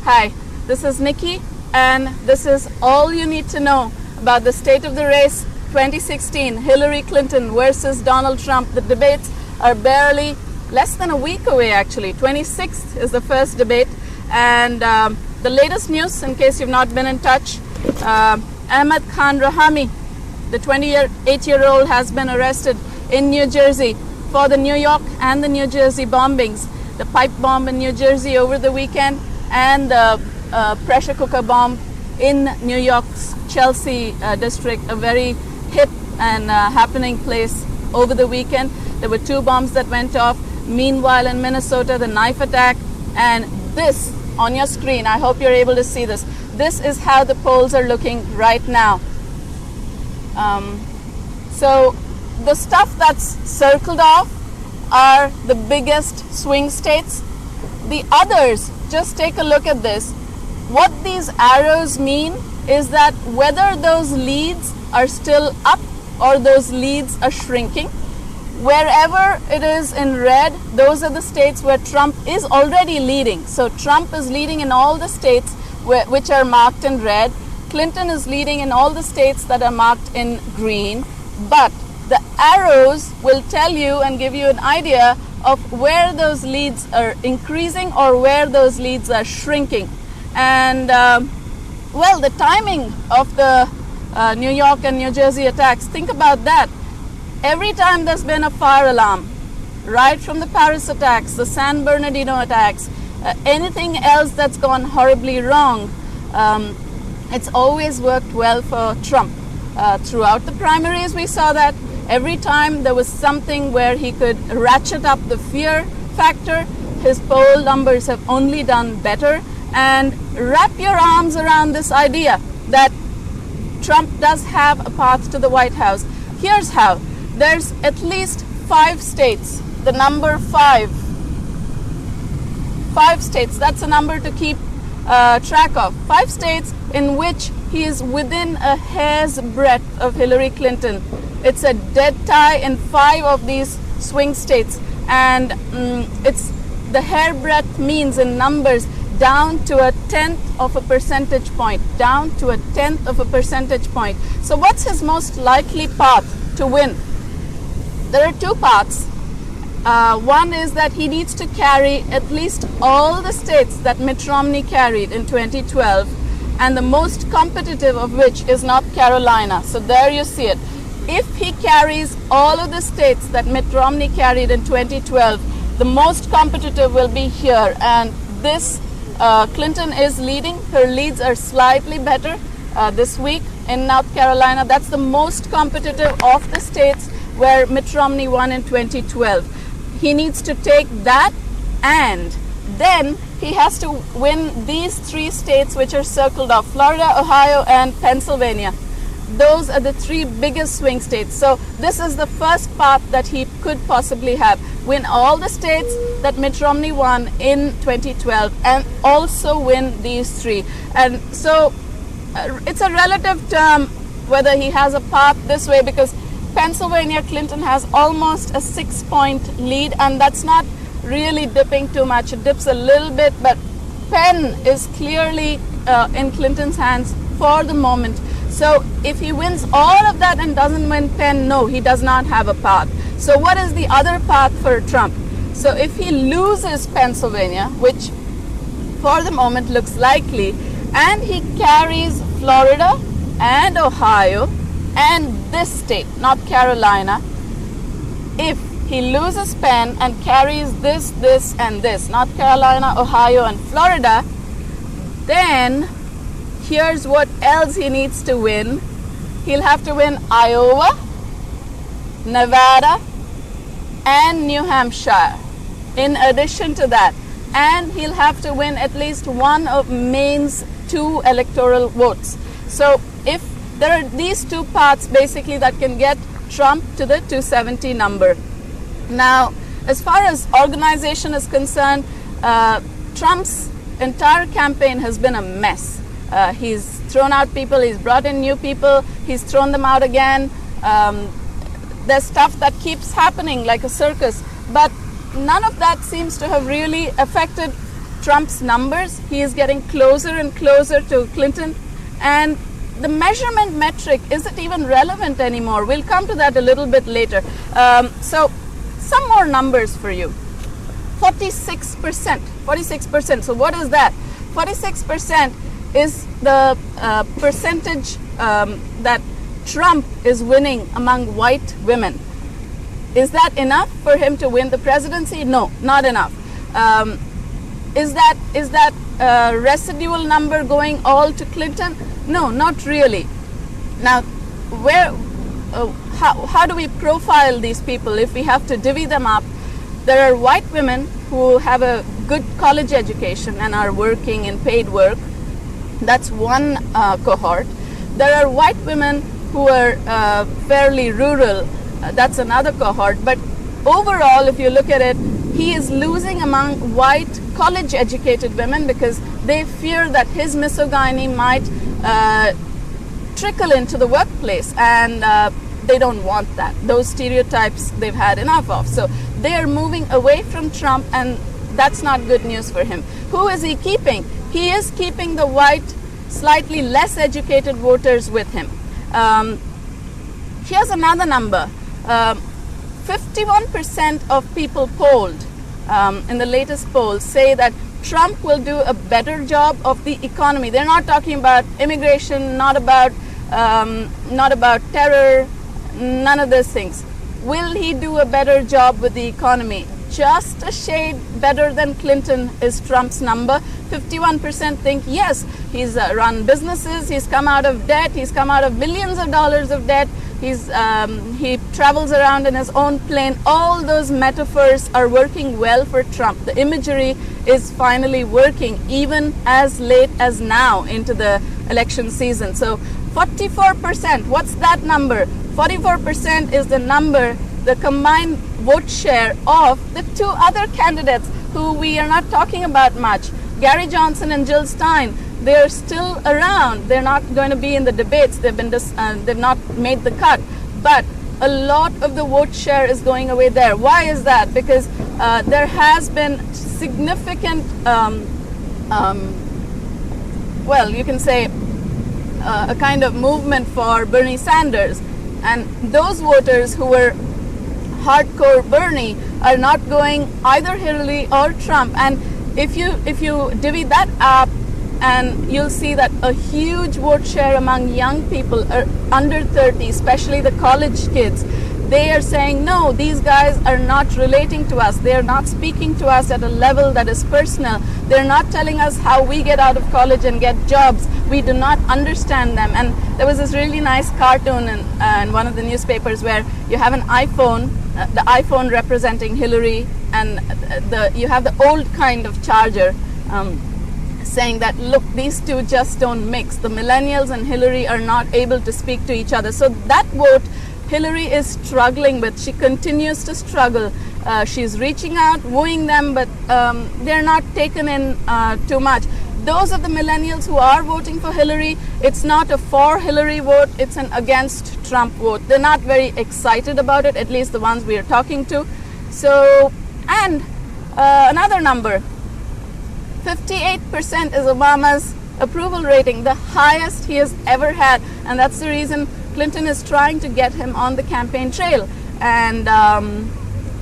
Hi, this is Nikki, and this is all you need to know about the state of the race 2016, Hillary Clinton versus Donald Trump. The debates are barely less than a week away, actually. 26th is the first debate, and the latest news, in case you've not been in touch, Ahmed Khan Rahami, the 28-year-old, has been arrested in New Jersey for the New York and the New Jersey bombings, the pipe bomb in New Jersey over the weekend, and the pressure cooker bomb in New York's Chelsea district, a very hip and happening place over the weekend. There were 2 bombs that went off. Meanwhile, in Minnesota, the knife attack. And this on your screen, I hope you're able to see this. This is how the polls are looking right now. So the stuff that's circled off are the biggest swing states. The others, just take a look at this. What these arrows mean is that whether those leads are still up or those leads are shrinking. Wherever it is in red, those are the states where Trump is already leading. So Trump is leading in all the states which are marked in red. Clinton is leading in all the states that are marked in green. But the arrows will tell you and give you an idea of where those leads are increasing or where those leads are shrinking. And well, the timing of the New York and New Jersey attacks, think about that. Every time there's been a fire alarm, right from the Paris attacks, the San Bernardino attacks, anything else that's gone horribly wrong, it's always worked well for Trump. Throughout the primaries, we saw that. Every time there was something where he could ratchet up the fear factor, his poll numbers have only done better. And wrap your arms around this idea that Trump does have a path to the White House. Here's how. There's at least 5 states, the number 5. 5 states, that's a number to keep track of. 5 states in which he is within a hair's breadth of Hillary Clinton. It's a dead tie in 5 of these swing states. And it's the hair breadth means in numbers down to a 1/10 of a percentage point. Down to a 1/10 of a percentage point. So what's his most likely path to win? There are 2 paths. One is that he needs to carry at least all the states that Mitt Romney carried in 2012, and the most competitive of which is North Carolina. So there you see it. If he carries all of the states that Mitt Romney carried in 2012, the most competitive will be here. And this, Clinton is leading. Her leads are slightly better this week in North Carolina. That's the most competitive of the states where Mitt Romney won in 2012. He needs to take that, and then he has to win these 3 states which are circled off: Florida, Ohio, and Pennsylvania. Those are the 3 biggest swing states. So this is the first path that he could possibly have. Win all the states that Mitt Romney won in 2012 and also win these 3. And so it's a relative term whether he has a path this way, because Pennsylvania, Clinton has almost a 6-point lead, and that's not really dipping too much. It dips a little bit, but Penn is clearly in Clinton's hands for the moment. So if he wins all of that and doesn't win Penn, no, he does not have a path. So what is the other path for Trump? So if he loses Pennsylvania, which for the moment looks likely, and he carries Florida and Ohio and this state, North Carolina, if he loses Penn and carries this, and this, North Carolina, Ohio, and Florida, then here's what else he needs to win. He'll have to win Iowa, Nevada, and New Hampshire in addition to that. And he'll have to win at least one of Maine's 2 electoral votes. So if there are these 2 paths basically that can get Trump to the 270 number. Now, as far as organization is concerned, Trump's entire campaign has been a mess. He's thrown out people, he's brought in new people, he's thrown them out again. There's stuff that keeps happening like a circus, but none of that seems to have really affected Trump's numbers. He is getting closer and closer to Clinton, and the measurement metric isn't even relevant anymore. We'll come to that a little bit later. So some more numbers for you. 46%. So what is that? 46% is the percentage that Trump is winning among white women. Is that enough for him to win the presidency? No, not enough. Is that residual number going all to Clinton? No, not really. Now, how do we profile these people if we have to divvy them up? There are white women who have a good college education and are working in paid work. That's one cohort. There are white women who are fairly rural. That's another cohort. But overall, if you look at it, he is losing among white college-educated women because they fear that his misogyny might trickle into the workplace, and they don't want that. Those stereotypes they've had enough of. So they are moving away from Trump, and that's not good news for him. Who is he keeping? He is keeping the white, slightly less educated voters with him. Here's another number. 51% of people polled in the latest poll say that Trump will do a better job of the economy. They're not talking about immigration, not about terror, none of those things. Will he do a better job with the economy? Just a shade better than Clinton is Trump's number. 51% think yes, he's run businesses, he's come out of debt, he's come out of billions of dollars of debt, he travels around in his own plane. All those metaphors are working well for Trump. The imagery is finally working, even as late as now into the election season. So 44%, what's that number? 44% is the number, the combined vote share of the two other candidates who we are not talking about much. Gary Johnson and Jill Stein, they're still around. They're not going to be in the debates. They've not made the cut. But a lot of the vote share is going away there. Why is that? Because there has been significant, well, you can say a kind of movement for Bernie Sanders. And those voters who were hardcore Bernie are not going either Hillary or Trump. And if you divvy that up, and you'll see that a huge vote share among young people under 30, especially the college kids, they are saying, no, these guys are not relating to us. They are not speaking to us at a level that is personal. They're not telling us how we get out of college and get jobs. We do not understand them. And there was this really nice cartoon in one of the newspapers where you have an iPhone, the iPhone representing Hillary, and you have the old kind of charger, saying that, look, these two just don't mix. The millennials and Hillary are not able to speak to each other. So that vote Hillary is struggling with. She continues to struggle. She's reaching out, wooing them, but they're not taken in too much. Those of the millennials who are voting for Hillary, it's not a for Hillary vote, it's an against Trump vote. They're not very excited about it, at least the ones we are talking to. So, and another number, 58% is Obama's approval rating, the highest he has ever had, and that's the reason Clinton is trying to get him on the campaign trail. And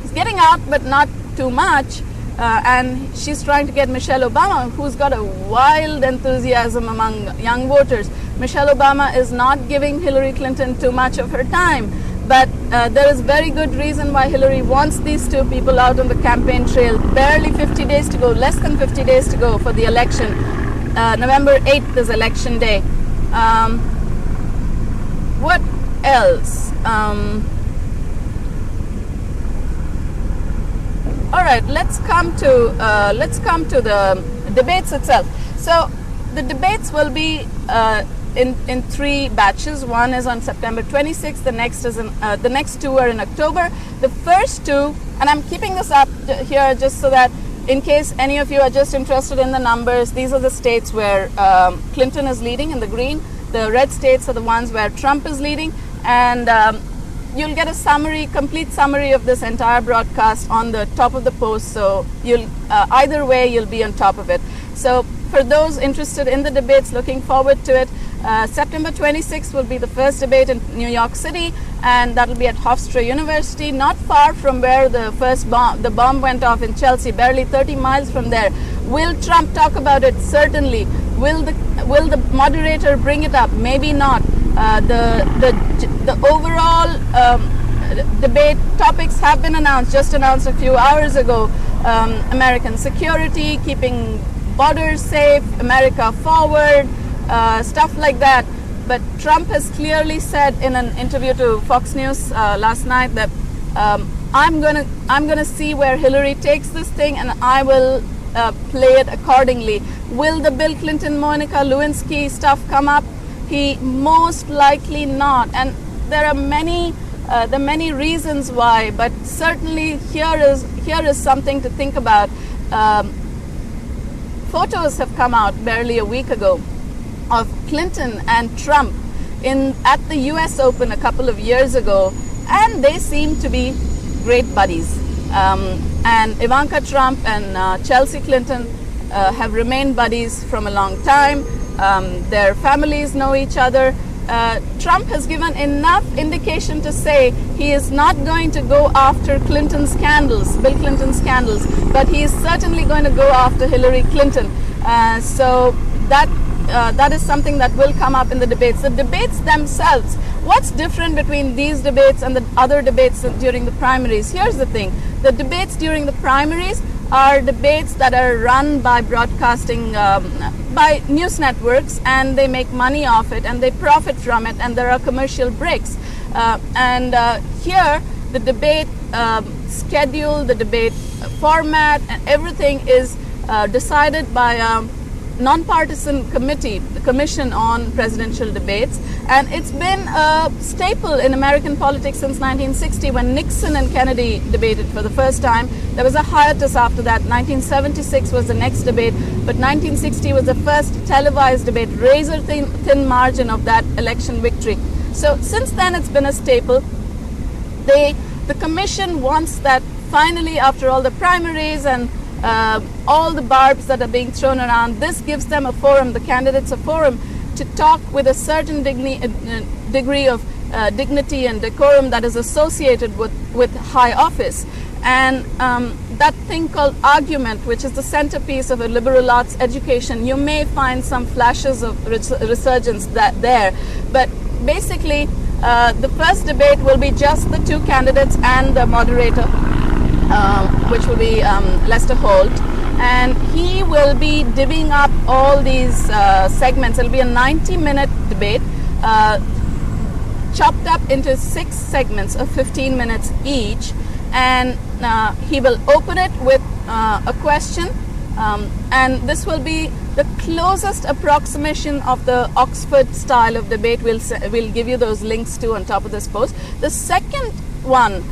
he's getting out, but not too much. And she's trying to get Michelle Obama, who's got a wild enthusiasm among young voters. Michelle Obama is not giving Hillary Clinton too much of her time. But there is very good reason why Hillary wants these two people out on the campaign trail. Barely 50 days to go, less than 50 days to go for the election. November 8th is election day. What else? All right, let's come to the debates itself. So the debates will be in three batches. One is on September 26th. The next two are in October. The first two, and I'm keeping this up here just so that in case any of you are just interested in the numbers, these are the states where Clinton is leading in the green. The red states are the ones where Trump is leading. And you'll get a summary, complete summary of this entire broadcast on the top of the post. So you'll either way, you'll be on top of it. So for those interested in the debates, looking forward to it. September 26th will be the first debate in New York City, and that'll be at Hofstra University, not far from where the bomb went off in Chelsea, barely 30 miles from there. Will Trump talk about it? Certainly. Will the moderator bring it up? Maybe not. The overall debate topics have been announced, just announced a few hours ago. American security, keeping borders safe, America forward, stuff like that. But Trump has clearly said in an interview to Fox News last night that I'm gonna see where Hillary takes this thing, and I will play it accordingly. Will the Bill Clinton, Monica Lewinsky stuff come up? He most likely not, and there are many reasons why. But certainly here is something to think about. Photos have come out barely a week ago of Clinton and Trump at the US Open a couple of years ago, and they seem to be great buddies. And Ivanka Trump and Chelsea Clinton have remained buddies from a long time. Their families know each other. Trump has given enough indication to say he is not going to go after Clinton's scandals, Bill Clinton's scandals, but he is certainly going to go after Hillary Clinton. So that is something that will come up in the debates. The debates themselves, what's different between these debates and the other debates during the primaries? Here's the thing. The debates during the primaries are debates that are run by broadcasting, by news networks, and they make money off it and they profit from it, and there are commercial breaks. Here, the debate schedule, the debate format, and everything is decided by a non-partisan committee, the Commission on Presidential Debates, and it's been a staple in American politics since 1960 when Nixon and Kennedy debated for the first time. There was a hiatus after that. 1976 was the next debate, but 1960 was the first televised debate, razor thin margin of that election victory. So since then it's been a staple. The Commission wants that finally, after all the primaries and all the barbs that are being thrown around, this gives them a forum, the candidates a forum, to talk with a certain degree of dignity and decorum that is associated with high office. And that thing called argument, which is the centerpiece of a liberal arts education, you may find some flashes of resurgence there. But basically, the first debate will be just the two candidates and the moderator, which will be Lester Holt, and he will be divvying up all these segments. It'll be a 90-minute debate, chopped up into 6 segments of 15 minutes each, and he will open it with a question, and this will be the closest approximation of the Oxford style of debate. We'll give you those links too on top of this post. The second one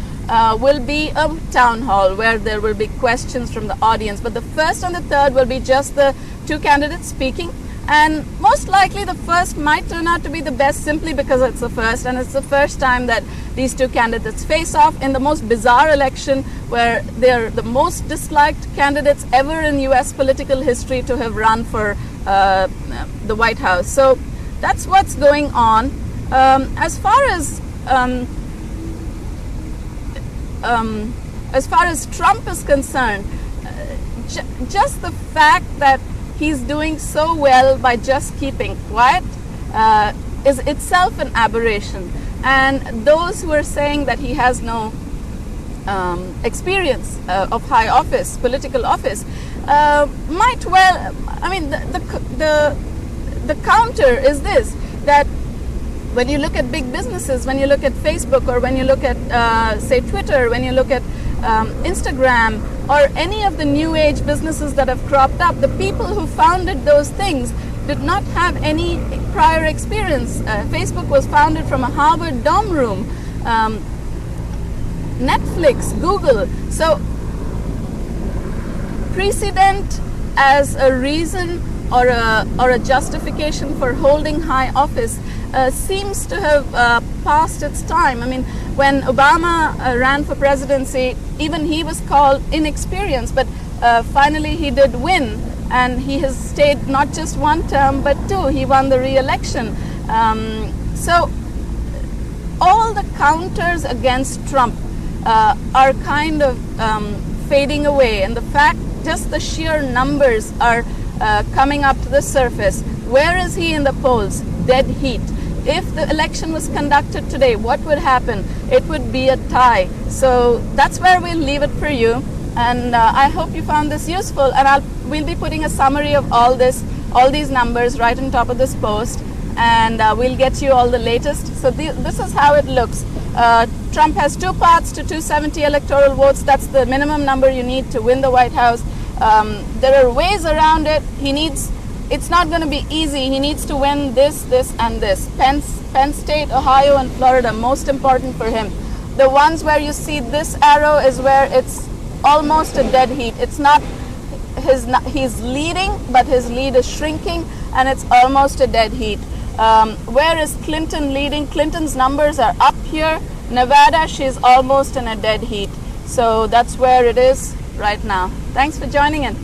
will be a town hall where there will be questions from the audience, but the first and the third will be just the two candidates speaking, and most likely the first might turn out to be the best simply because it's the first, and it's the first time that these two candidates face off in the most bizarre election where they're the most disliked candidates ever in US political history to have run for the White House. So that's what's going on. As far as Trump is concerned, just the fact that he's doing so well by just keeping quiet is itself an aberration. And those who are saying that he has no experience of high office, political office, might well, I mean, the counter is this, that when you look at big businesses, when you look at Facebook, or when you look at, say, Twitter, when you look at Instagram, or any of the new age businesses that have cropped up, the people who founded those things did not have any prior experience. Facebook was founded from a Harvard dorm room. Netflix, Google. So precedent as a reason or a justification for holding high office seems to have passed its time. I mean, when Obama ran for presidency, even he was called inexperienced, but finally he did win, and he has stayed not just one term but two. He won the re-election. So all the counters against Trump are kind of fading away, and the fact, just the sheer numbers are coming up to the surface. Where is he in the polls? Dead heat. If the election was conducted today, what would happen? It would be a tie. So that's where we'll leave it for you. And I hope you found this useful. And we'll be putting a summary of all these numbers right on top of this post. And we'll get you all the latest. So this is how it looks. Trump has 2 paths to 270 electoral votes. That's the minimum number you need to win the White House. There are ways around it. It's not going to be easy. He needs to win this, and this. Penn State, Ohio, and Florida, most important for him. The ones where you see this arrow is where it's almost a dead heat. It's not he's leading, but his lead is shrinking, and it's almost a dead heat. Where is Clinton leading? Clinton's numbers are up here. Nevada, she's almost in a dead heat. So that's where it is right now. Thanks for joining in.